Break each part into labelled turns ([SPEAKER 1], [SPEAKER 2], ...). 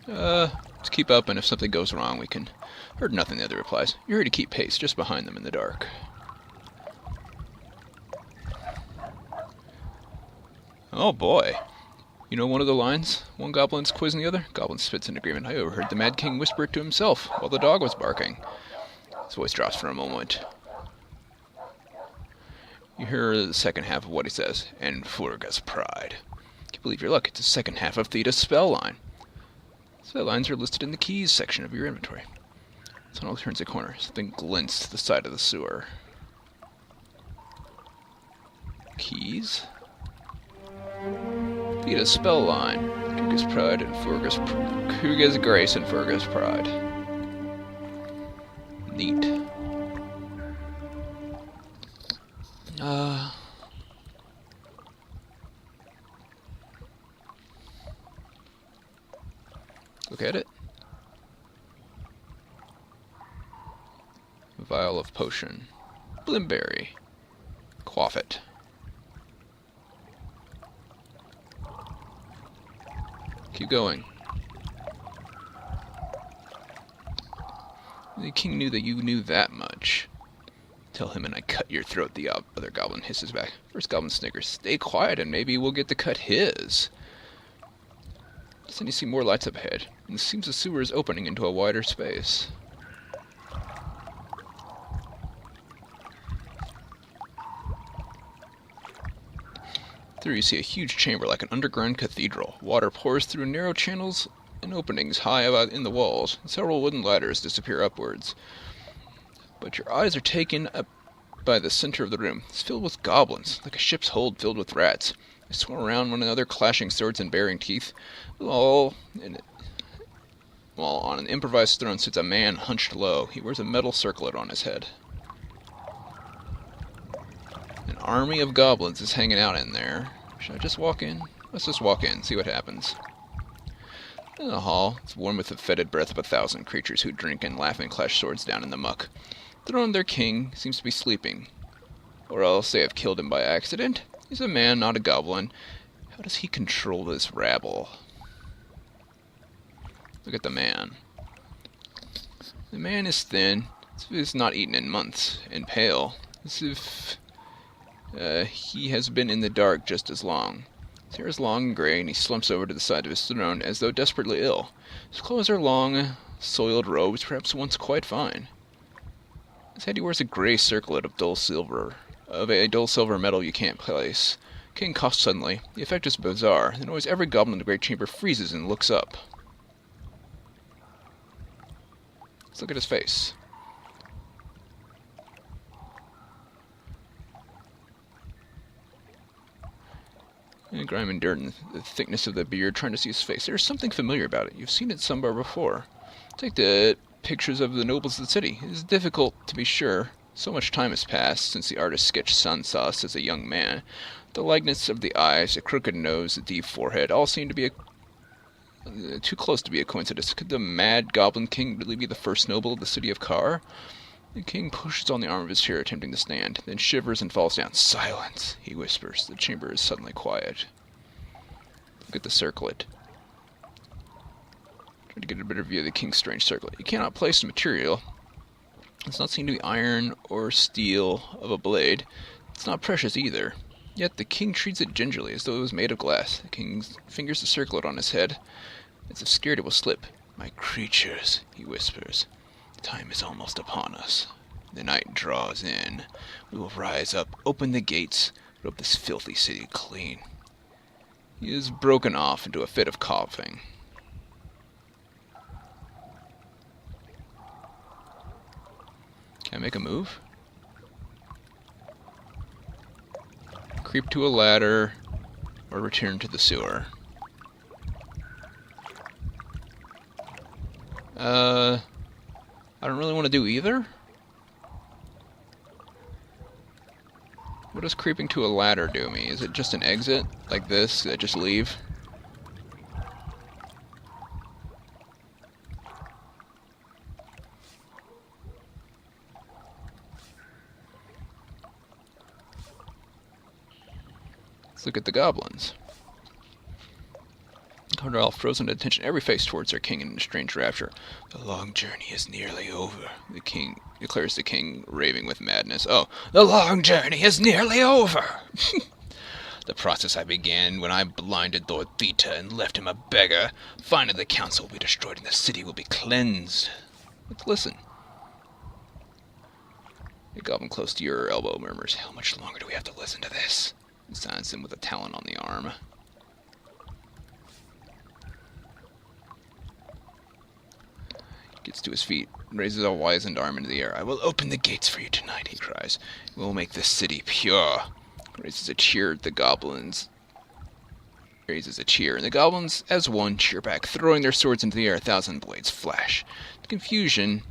[SPEAKER 1] Just keep up, and if something goes wrong, we can... Heard nothing, the other replies. You're here to keep pace, just behind them in the dark. Oh boy. You know one of the lines? One goblin's quizzing the other? Goblin spits in agreement. I overheard the Mad King whisper it to himself while the dog was barking. His voice drops for a moment. You hear the second half of what he says. And Furga's pride. Can't believe your luck. It's the second half of Theda's spell line. Spell lines are listed in the keys section of your inventory. Tunnel turns a corner. Something glints to the side of the sewer. Keys? Theda's spell line. Kuga's pride and Kuga's grace and Furga's pride. Neat. Look at it. Vial of potion. Blimberry. Quaff it. Keep going. The king knew that you knew that much. Tell him and I cut your throat, the other goblin hisses back. First goblin snickers. Stay quiet and maybe we'll get to cut his. Then you see more lights up ahead, and it seems the sewer is opening into a wider space. Through you see a huge chamber like an underground cathedral. Water pours through narrow channels and openings high about in the walls, and several wooden ladders disappear upwards. But your eyes are taken up by the center of the room. It's filled with goblins, like a ship's hold filled with rats. They swarm around one another, clashing swords and baring teeth. While on an improvised throne sits a man hunched low. He wears a metal circlet on his head. An army of goblins is hanging out in there. Should I just walk in? Let's just walk in, see what happens. In the hall, it's warm with the fetid breath of 1,000 creatures who drink and laugh and clash swords down in the muck. The throne, their king, seems to be sleeping. Or else they have killed him by accident. He's a man, not a goblin. How does he control this rabble? Look at the man. The man is thin. He's not eaten in months, and pale, as if he has been in the dark just as long. His hair is long and gray, and he slumps over to the side of his throne as though desperately ill. His clothes are long, soiled robes, perhaps once quite fine. His head he wears a gray circlet of a dull silver metal you can't place. King coughs suddenly. The effect is bizarre. The noise every goblin in the great chamber freezes and looks up. Let's look at his face. And grime and dirt and the thickness of the beard, trying to see his face. There's something familiar about it. You've seen it somewhere before. Take the pictures of the nobles of the city. It is difficult to be sure. So much time has passed since the artist sketched Sansas as a young man. The likeness of the eyes, the crooked nose, the deep forehead, all seem to be too close to be a coincidence. Could the mad goblin king really be the first noble of the city of Kar? The king pushes on the arm of his chair, attempting to stand, then shivers and falls down. Silence, he whispers. The chamber is suddenly quiet. Look at the circlet. Try to get a better view of the king's strange circlet. You cannot place the material. It does not seem to be iron or steel of a blade. It's not precious either. Yet the king treats it gingerly, as though it was made of glass. The king fingers the circlet on his head, as if scared it will slip. My creatures, he whispers. Time is almost upon us. The night draws in. We will rise up, open the gates, rub this filthy city clean. He is broken off into a fit of coughing. Can I make a move? Creep to a ladder, or return to the sewer. I don't really want to do either. What does creeping to a ladder do me? Is it just an exit, like this, that just leave? Let's look at the goblins. are all frozen to attention, every face towards their king in a strange rapture. The long journey is nearly over, the king declares, the king raving with madness. Oh, the long journey is nearly over! The process I began when I blinded Lord Theta and left him a beggar. Finally the council will be destroyed and the city will be cleansed. Let's listen. A goblin close to your elbow murmurs, how much longer do we have to listen to this? He signs him with a talon on the arm. Gets to his feet, raises a wizened arm into the air. I will open the gates for you tonight, he cries. We will make this city pure. Raises a cheer at the goblins. Raises a cheer, and the goblins, as one, cheer back, throwing their swords into the air. 1,000 blades flash. The confusion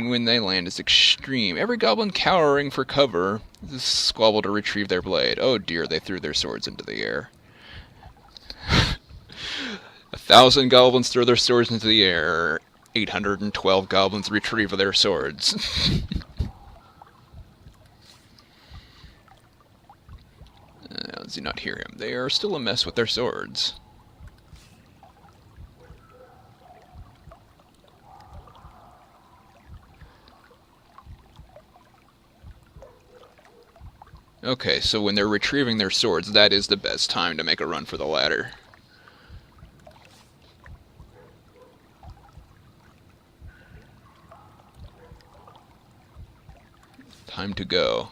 [SPEAKER 1] when they land is extreme. Every goblin cowering for cover squabble to retrieve their blade. Oh dear, they threw their swords into the air. 1,000 goblins throw their swords into the air. 812 goblins retrieve their swords. Does he not hear him? They are still a mess with their swords. Okay, so when they're retrieving their swords, that is the best time to make a run for the ladder. Time to go.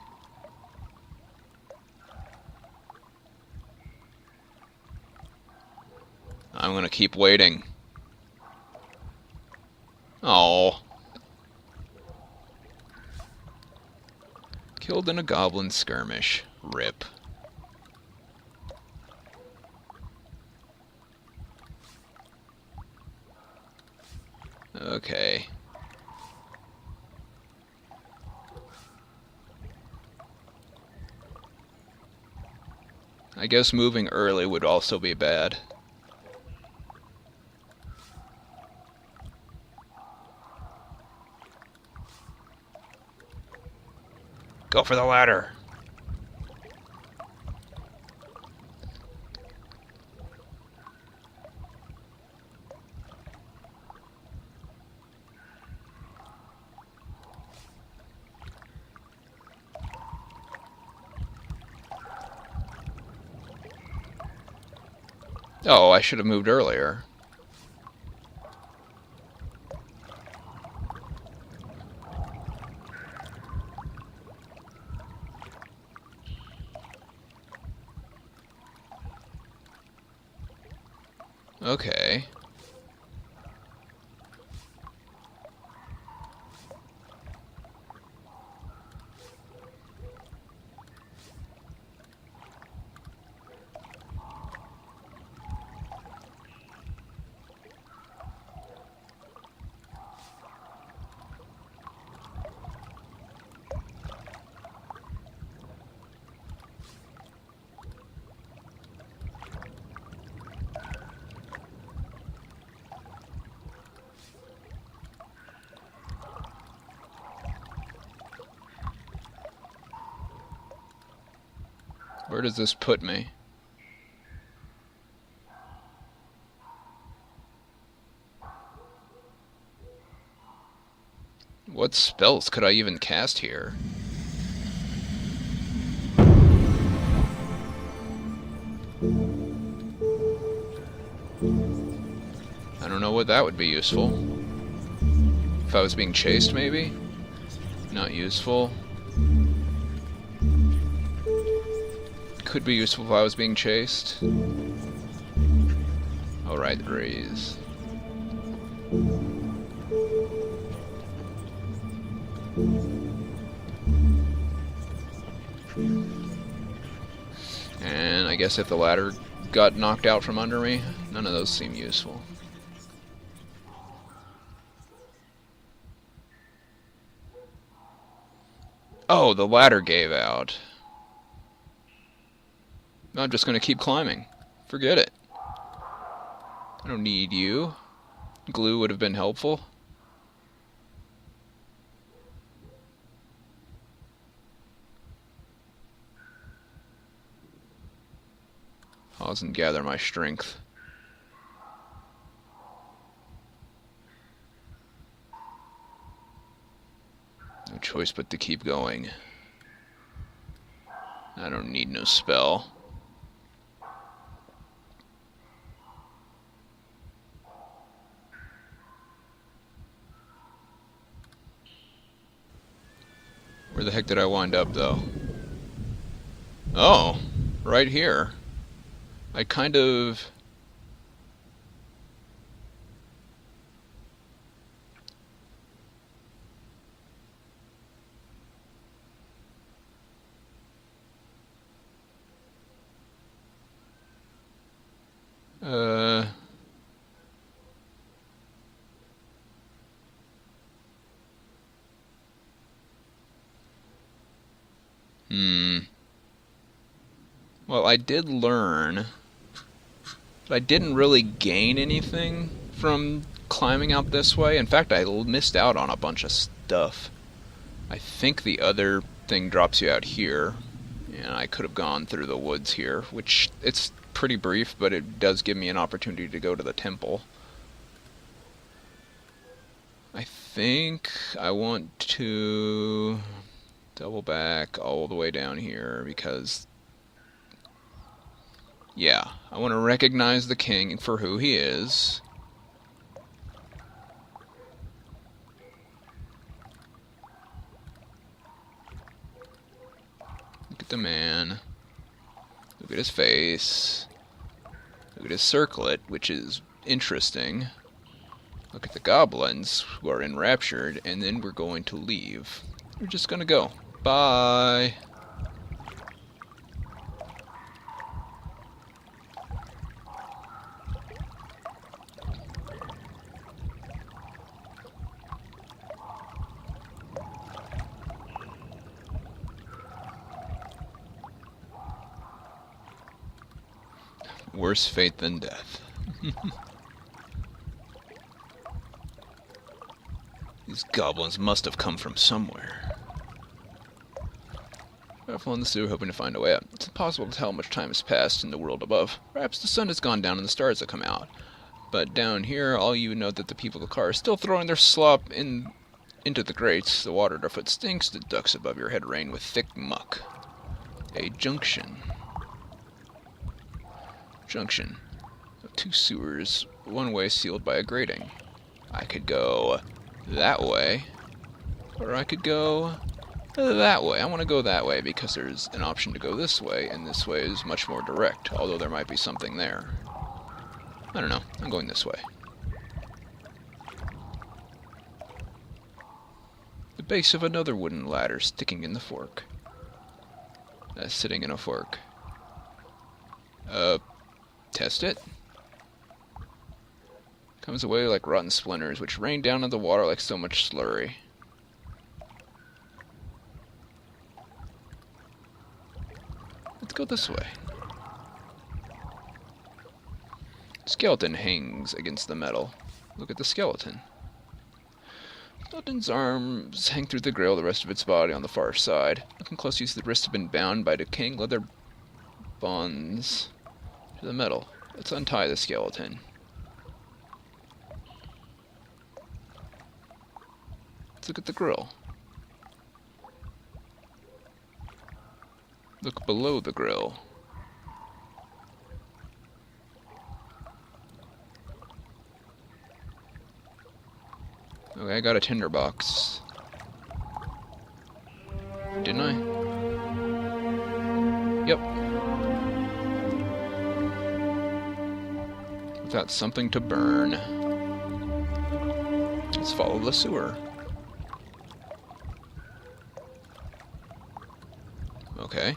[SPEAKER 1] I'm gonna keep waiting. Oh. Killed in a goblin skirmish. Rip. Okay. I guess moving early would also be bad. Go for the ladder. Oh, I should have moved earlier. Okay. Where does this put me? What spells could I even cast here? I don't know what that would be useful. If I was being chased, maybe? Not useful. Could be useful if I was being chased. I'll ride the breeze. And I guess if the ladder got knocked out from under me, none of those seem useful. Oh, the ladder gave out. I'm just going to keep climbing. Forget it. I don't need you. Glue would have been helpful. Pause and gather my strength. No choice but to keep going. I don't need no spell. Where the heck did I wind up, though? Oh, right here. I kind of... Well, I did learn, but I didn't really gain anything from climbing out this way. In fact, I missed out on a bunch of stuff. I think the other thing drops you out here, and I could have gone through the woods here, which it's pretty brief, but it does give me an opportunity to go to the temple. I think I want to double back all the way down here because, yeah, I want to recognize the king for who he is. Look at the man. Look at his face. Look at his circlet, which is interesting. Look at the goblins who are enraptured, and then we're going to leave. We're just gonna go. Bye. Worse fate than death. These goblins must have come from somewhere. Careful in the sewer, hoping to find a way out. It's impossible to tell how much time has passed in the world above. Perhaps the sun has gone down and the stars have come out. But down here, all you know that the people of the car are still throwing their slop into the grates. The water underfoot stinks. The ducks above your head rain with thick muck. A junction. Junction of two sewers, one way sealed by a grating. I could go that way, or I could go that way. I want to go that way because there's an option to go this way, and this way is much more direct, although there might be something there. I don't know. I'm going this way. The base of another wooden ladder sticking in the fork. Sitting in a fork. Test it. Comes away like rotten splinters, which rain down in the water like so much slurry. Let's go this way. Skeleton hangs against the metal. Look at the skeleton. Skeleton's arms hang through the grill, the rest of its body on the far side. Looking close, you see the wrists have been bound by decaying leather bonds to the metal. Let's untie the skeleton. Let's look at the grill. Look below the grill. Okay, I got a tinderbox. Didn't I? Yep. Without something to burn. Let's follow the sewer. Okay.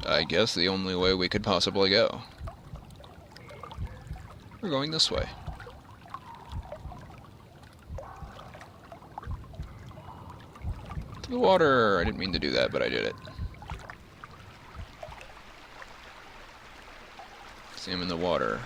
[SPEAKER 1] I guess the only way we could possibly go. We're going this way. To the water! I didn't mean to do that, but I did it. Examine the water.